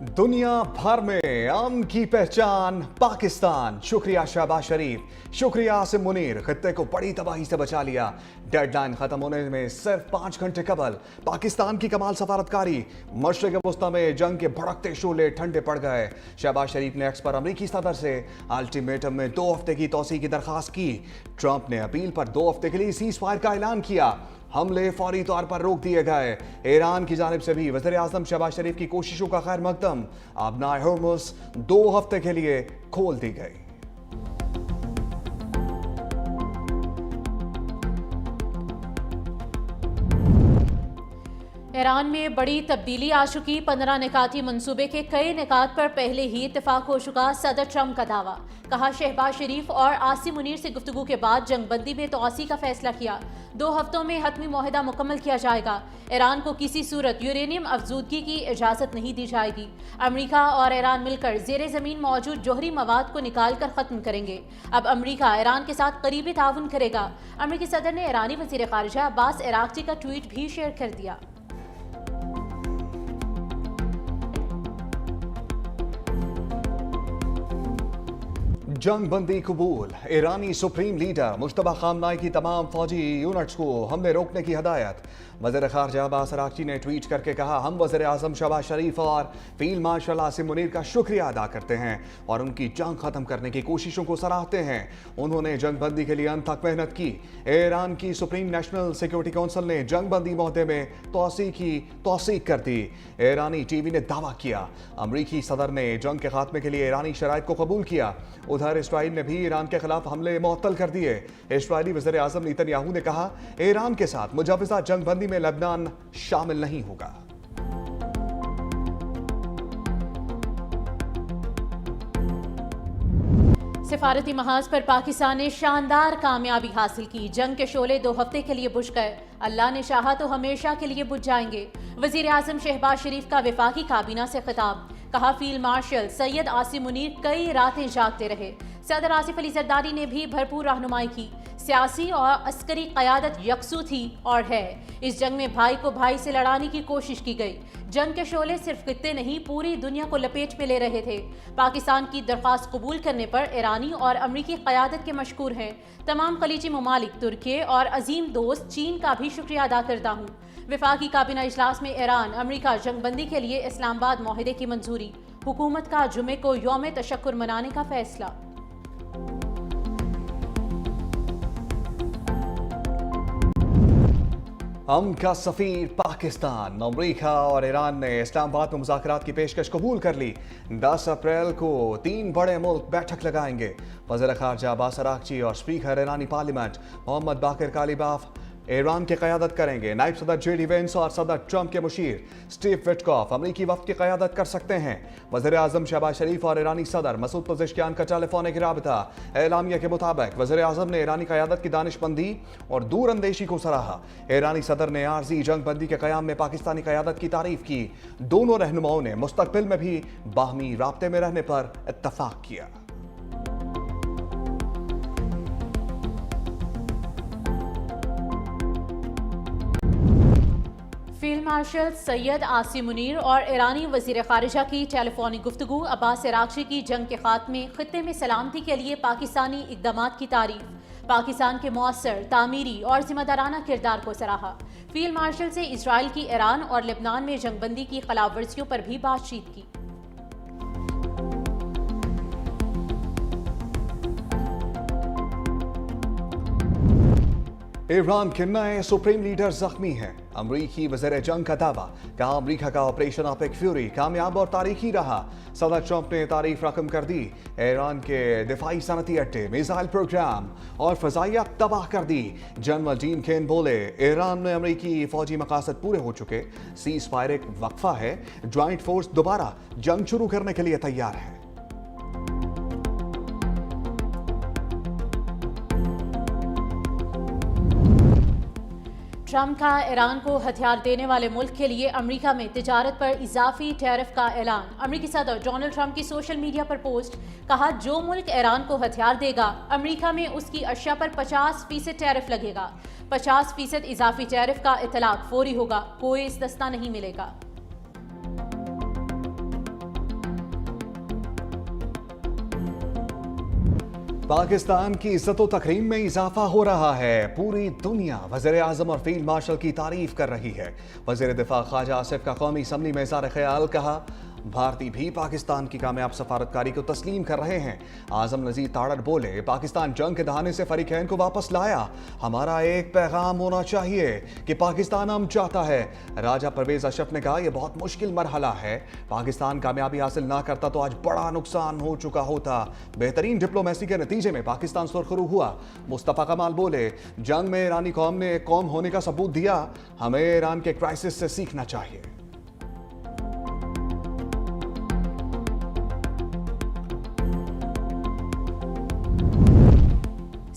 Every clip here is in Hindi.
दुनिया भर में अमन की पहचान पाकिस्तान। शुक्रिया शहबाज शरीफ, शुक्रिया आसिम मुनीर, खित्ते को बड़ी तबाही से बचा लिया। डेडलाइन खत्म होने में सिर्फ 5 घंटे कबल पाकिस्तान की कमाल सफारतकारी। मशरिक वस्ता में जंग के भड़कते शोले ठंडे पड़ गए। शहबाज शरीफ ने एक्स पर अमरीकी सदर से अल्टीमेटम में 2 हफ्ते की तोसी की दरखास्त की। ट्रंप ने अपील पर 2 हफ्ते के लिए सीज फायर का ऐलान किया। हमले फौरी तौर पर रोक दिए गए। ईरान की जानिब से भी वज़ीर आज़म शहबाज शरीफ की कोशिशों का खैर मकदम। अब नाए होर्मुज़ 2 हफ्ते के लिए खोल दी गई। ईरान में बड़ी तब्दीली आ चुकी। 15 निकाती मंसूबे के कई निकात पर पहले ही इत्तेफाक हो चुका। सदर ट्रंप का दावा। कहा, शहबाज शरीफ और आसिम मुनीर से गुफ्तगू के बाद जंगबंदी में तोसी का फैसला किया। 2 हफ्तों में हतमी मुआहदा मुकम्मल किया जाएगा। ईरान को किसी सूरत यूरेनियम अफजूदगी की इजाज़त नहीं दी जाएगी। अमरीका और ईरान मिलकर ज़ेरे ज़मीन मौजूद जोहरी मवाद को निकाल कर ख़त्म करेंगे। अब अमरीका ईरान के साथ करीबी ताउन करेगा। अमरीकी सदर ने ईरानी वज़ीर ख़ारिजा अब्बास अराग़ची का ट्वीट भी शेयर कर दिया। जंग बंदी कबूल। ईरानी सुप्रीम लीडर मुश्तबा खामनाई की तमाम फौजी यूनिट्स को हमले रोकने की हदायत। वज़ीर ख़ारिजा अब्बास अराग़ची ने ट्वीट करके कहा, हम वज़ीर आज़म शहबाज शरीफ और फील्ड मार्शल आसिम मुनीर का शुक्रिया अदा करते हैं और उनकी जंग ख़त्म करने की कोशिशों को सराहते हैं। उन्होंने जंग बंदी के लिए अंत तक मेहनत की। ईरान की सुप्रीम नेशनल सिक्योरिटी काउंसिल ने जंग बंदी मुआहदे में तौसीक कर दी। ईरानी टीवी ने दावा किया, अमरीकी सदर ने जंग के खात्मे के लिए ईरानी शराइत को कबूल किया। उधर इसराइल ने भी ईरान के खिलाफ हमले मुअत्तल कर दिए। इस्राइली वज़ीर आज़म नेतन्याहू ने कहा, ईरान के साथ मुजव्वज़ा जंग बंदी में लेबनान शामिल नहीं होगा। सिफारती महाज पर पाकिस्तान ने शानदार कामयाबी हासिल की। जंग के शोले 2 हफ्ते के लिए बुझ गए। अल्लाह ने चाहा तो हमेशा के लिए बुझ जाएंगे। वज़ीर आज़म शहबाज शरीफ का वफाकी काबीना से खिताब। कहा, फील्ड मार्शल सैयद आसिम मुनीर कई रातें जागते रहे। सदर आसिफ अली जरदारी ने भी भरपूर रहनुमाई की। सियासी और अस्करी क़यादत यकसू थी और है। इस जंग में भाई को भाई से लड़ाने की कोशिश की गई। जंग के शोले सिर्फ खित्ते नहीं, पूरी दुनिया को लपेट में ले रहे थे। पाकिस्तान की दरख्वास्त कबूल करने पर ईरानी और अमरीकी क़यादत के मशकूर हैं। तमाम खलीजी ममालिक, तुर्की और अजीम दोस्त चीन का भी शुक्रिया अदा करता हूँ। वफाकी काबीना इजलास में ईरान अमरीका जंगबंदी के लिए इस्लामाबाद मुआहदे की मंजूरी। हुकूमत का जुमे को यौम तशक्कुर मनाने का फैसला। अमन का सफीर पाकिस्तान। अमरीका और ईरान ने इस्लामाबाद में मुज़ाकरात की पेशकश कबूल कर ली। 10 अप्रैल को 3 बड़े मुल्क बैठक लगाएंगे। वज़ीर ख़ारिजा अब्बास अराग़ची और स्पीकर ईरानी पार्लियामेंट मोहम्मद बाकिर कालिबाफ ईरान की क़यादत करेंगे। नायब सदर JD वेंस और सदर ट्रंप के मुशीर स्टीव विटकॉफ अमरीकी वफ़द की क़यादत कर सकते हैं। वज़ीर आज़म शहबाज शरीफ और ईरानी सदर मसूद पज़ेश्कियान का टेलीफोनिक राबता। एलामिया के मुताबिक वज़ीर आज़म ने ईरानी क़यादत की दानिशमंदी और दूर अंदेशी को सराहा। ईरानी सदर ने आर्जी जंग बंदी के क़याम में पाकिस्तानी क़यादत की तारीफ की। दोनों रहनुमाओं ने मुस्तक़बिल में भी बाहमी राब्ते में रहने पर इत्तफ़ाक़ किया। फील्ड मार्शल सैयद आसिम मुनीर और ईरानी वज़ीर ख़ारिजा की टेलीफोनिक गुफ्तगू। अब्बास अराग़ची की जंग के खात्मे खित्ते में सलामती के लिए पाकिस्तानी इक़दामात की तारीफ। पाकिस्तान के मौसर, तामीरी और ज़िम्मेदाराना किरदार को सराहा। फील्ड मार्शल से इसराइल की ईरान और लेबनान में जंगबंदी की खिलाफवर्जियों पर भी बातचीत की। ईरान के नए सुप्रीम लीडर जख्मी हैं। अमरीकी वज़ीर जंग का दावा। कहा, अमरीका का ऑपरेशन ऑपेक फ्यूरी कामयाब और तारीखी रहा। सदर ट्रंप ने तारीफ रकम कर दी। ईरान के दिफाई सनती अड्डे, मिसाइल प्रोग्राम और फ़ज़ाइया तबाह कर दी। जनरल जीन केन बोले, ईरान में अमरीकी फौजी मकासद पूरे हो चुके। सीज फायर एक वक्फा है। ज्वाइंट फोर्स दोबारा जंग शुरू करने के लिए तैयार है। ट्रंप का ईरान को हथियार देने वाले मुल्क के लिए अमेरिका में तिजारत पर इजाफी टैरिफ का ऐलान। अमेरिकी सदर डोनाल्ड ट्रंप की सोशल मीडिया पर पोस्ट। कहा, जो मुल्क ईरान को हथियार देगा अमेरिका में उसकी अशिया पर 50% टैरिफ लगेगा। 50% इजाफी टैरिफ का इतलाक फौरी होगा, कोई इस्तिस्ना नहीं मिलेगा। पाकिस्तान की इज्जत तकरीम में इजाफा हो रहा है। पूरी दुनिया वज़ीर आज़म और फील्ड मार्शल की तारीफ कर रही है। वज़ीर दिफा ख्वाजा आसिफ का कौमी असम्बली में इज़हार ख्याल कहा, भारतीय भी पाकिस्तान की कामयाब सफारतकारी को तस्लीम कर रहे हैं। आजम नज़ीर ताड़र बोले, पाकिस्तान जंग के दहाने से फरीकैन को वापस लाया। हमारा एक पैगाम होना चाहिए कि पाकिस्तान अमन चाहता है। राजा परवेज अशरफ ने कहा, यह बहुत मुश्किल मरहला है। पाकिस्तान कामयाबी हासिल ना करता तो आज बड़ा नुकसान हो चुका होता। बेहतरीन डिप्लोमेसी के नतीजे में पाकिस्तान सुरखरू हुआ। मुस्तफ़ा कमाल बोले, जंग में ईरानी कौम ने एक कौम होने का सबूत दिया। हमें ईरान के क्राइसिस से सीखना चाहिए।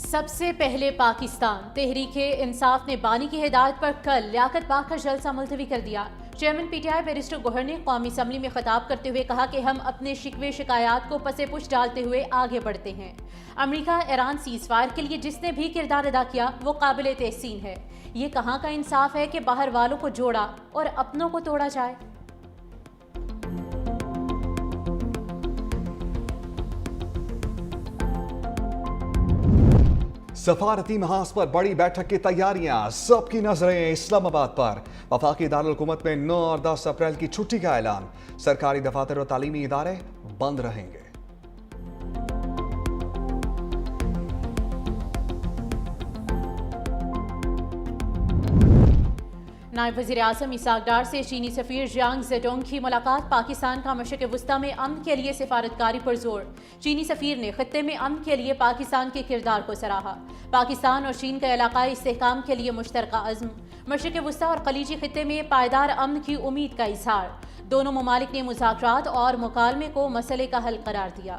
सबसे पहले पाकिस्तान तहरीके इंसाफ ने बानी की हिदायत पर कल लियाकत बाग का जलसा मुलतवी कर दिया। चेयरमैन पीटीआई बैरिस्टर गोहर ने कौमी असम्बली में खिताब करते हुए कहा कि हम अपने शिकवे शिकायत को पसे पुश डालते हुए आगे बढ़ते हैं। अमेरिका ईरान सीज़फायर के लिए जिसने भी किरदार अदा किया वो काबिल तहसीन है। ये कहाँ का इंसाफ है कि बाहर वालों को जोड़ा और अपनों को तोड़ा जाए। सफारती महाज पर बड़ी बैठक की तैयारियां, सबकी नजरें इस्लामाबाद पर। वफाकी दारुल हुकूमत में 9 और 10 अप्रैल की छुट्टी का ऐलान। सरकारी दफातर और तालीमी इदारे बंद रहेंगे। नायब वज़ीर आज़म इसाक डार से चीनी सफ़ीर जियांग ज़ेडोंग की मुलाकात। पाकिस्तान का मशरिक़ वस्ता में अमन के लिए सिफारतकारी पर जोर। चीनी सफ़ीर ने खित्ते में अमन के लिए पाकिस्तान के किरदार को सराहा। पाकिस्तान और चीन का इलाकाई इस्तेहकाम के लिए मुश्तरका अज़्म। मशरिक़ वस्ता और खलीजी खित्ते में पायदार अमन की उम्मीद का इज़हार। दोनों ममालिक ने मुज़ाकरात और मुकालमे को मसले का हल करार दिया।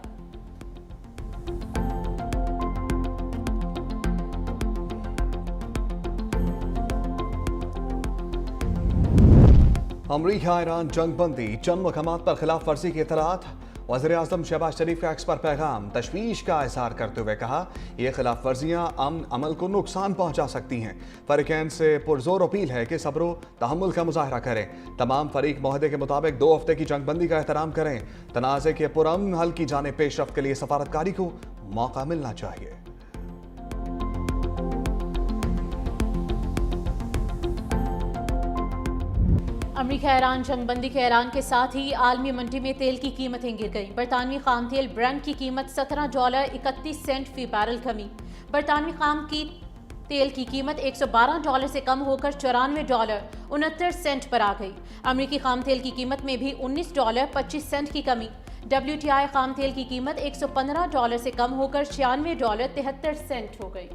अमरीका ईरान जंग बंदी, चंद मकामात पर खिलाफ वर्जी की इतलात। वज़ीर आज़म शहबाज शरीफ का एक्स पर पैगाम, तशवीश का इजहार करते हुए कहा, ये खिलाफ वर्जियाँ अमल को नुकसान पहुँचा सकती हैं। फरीकैन से पुरजोर अपील है कि सब्र तहम्मुल का मुजाहरा करें। तमाम फरीक मुआहदे के मुताबिक 2 हफ्ते की जंग बंदी का एहतराम करें। तनाज़े के पुरअमन हल की जाने पेशरफ्त के लिए सफारतकारी को मौका मिलना चाहिए। अमेरिका ईरान जंगबंदी के ऐलान के साथ ही आलमी मंडी में तेल की कीमतें गिर गईं। बरतानवी खाम तेल ब्रेंट की कीमत $17.31 फी बैरल कमी। बरतानवी खाम की तेल की कीमत $112 से कम होकर $94.69 पर आ गई। अमेरिकी खाम तेल की कीमत में भी $19.25 की कमी। WTI खाम तेल की कीमत $115 से कम होकर $96.73 हो गई।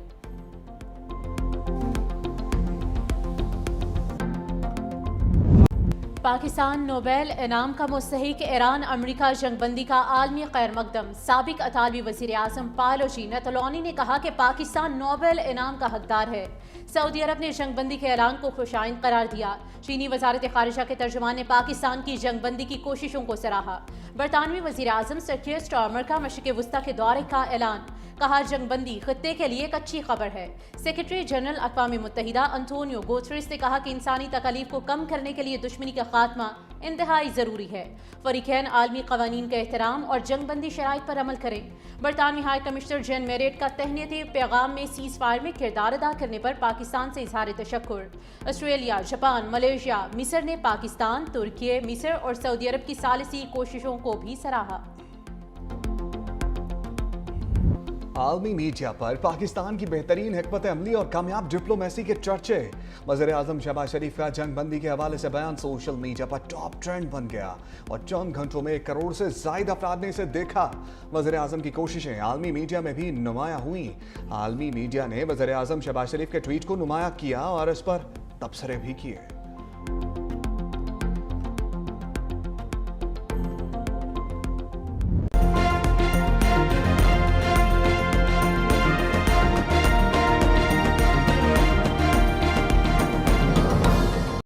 पाकिस्तान नोबेल इनाम का मुस्तहिक ईरान अमेरिका जंगबंदी का आलमी खैर मकदम। साबिक अतालवी वज़ीर आज़म पालोची नतलौनी ने कहा कि पाकिस्तान नोबेल इनाम का हकदार है। सऊदी अरब ने जंगबंदी के ऐलान को खुशाइन करार दिया। चीनी वजारत खारिजा के तर्जुमान ने पाकिस्तान की जंगबंदी की कोशिशों को सराहा। बरतानवी वज़ीर आज़म सर कीर स्टारमर का मशरिक़ वस्ता के दौरे का ऐलान। कहा, जंगबंदी खित्ते के लिए एक अच्छी खबर है। सेक्रेटरी जनरल अक़वाम मुत्तहिदा अंतोनियो गुतेरेस ने कहा कि इंसानी तकलीफ को कम करने के लिए दुश्मनी का खात्मा इंतहाई ज़रूरी है। फरीकैन आलमी क़वानीन का एहतराम और जंगबंदी शराइत पर अमल करें। बरतानवी हाई कमिश्नर जैन मेरेट का तहनीती पैगाम में सीज़ फायर में किरदार अदा करने पर पाकिस्तान से इज़हार तशक्कुर। ऑस्ट्रेलिया, जापान, मलेशिया, मिस्र ने पाकिस्तान, तुर्की, मिस्र और सऊदी अरब की सालिसी कोशिशों को भी सराहा। आलमी मीडिया पर पाकिस्तान की बेहतरीन हिकमत अमली और कामयाब डिप्लोमेसी के चर्चे। वज़ीर आज़म शहबाज शरीफ का जंग बंदी के हवाले से बयान सोशल मीडिया पर टॉप ट्रेंड बन गया और चंद घंटों में 1 करोड़ से ज़ायद अफराद ने इसे देखा। वज़ीर आज़म की कोशिशें आलमी मीडिया में भी नुमायां हुई। आलमी मीडिया ने वज़ीर आज़म शहबाज शरीफ के ट्वीट को नुमायां किया और इस पर तबसरे भी किए।